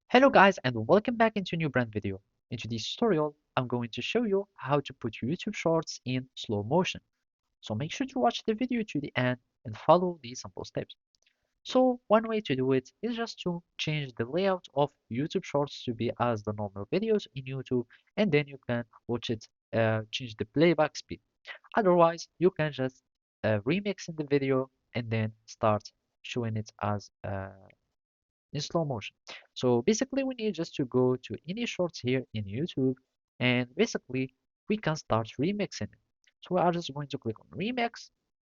Hello guys and welcome back into a new brand video. In today's tutorial, I'm going to show you how to put YouTube Shorts in slow motion. So make sure to watch the video to the end and follow these simple steps. So one way to do it is just to change the layout of YouTube Shorts to be as the normal videos in YouTube, and then you can watch it, change the playback speed. Otherwise, you can just remix in the video and then start showing it as in slow motion. So basically we need just to go to any shorts here in YouTube, and basically we can start remixing it. So we are just going to click on remix,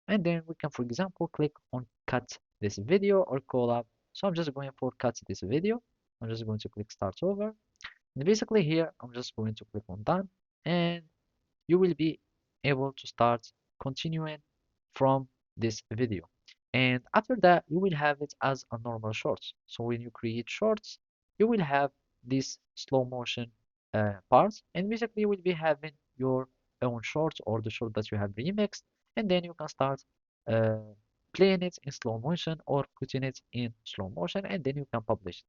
and then we can, for example, click on cut this video or collab. So I'm just going for cut this video. I'm just going to click start over. And basically here I'm just going to click on done, and you will be able to start continuing from this video. And after that, you will have it as a normal shorts. So when you create shorts, you will have this slow motion part, and basically you will be having your own shorts or the short that you have remixed, and then you can start uh, playing it in slow motion or putting it in slow motion, and then you can publish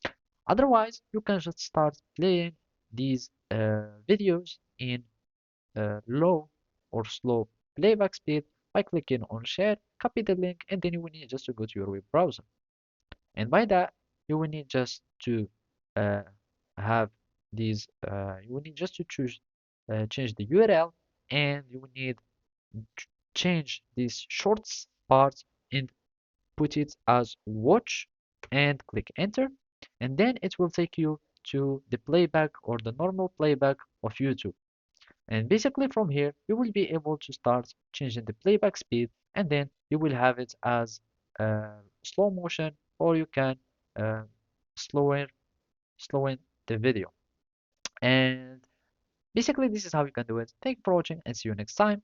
it. Otherwise, you can just start playing these videos in low or slow playback speed by clicking on share, copy the link, and then you will need just to go to your web browser. And by that, you will need just to uh, have these, you will need just to change the URL, and you will need to change this shorts part and put it as watch and click enter. And then it will take you to the playback or the normal playback of YouTube. And basically from here, you will be able to start changing the playback speed, and then you will have it as slow motion, or you can uh, slower slowing the video. And basically this is how you can do it. Thank you for watching and see you next time.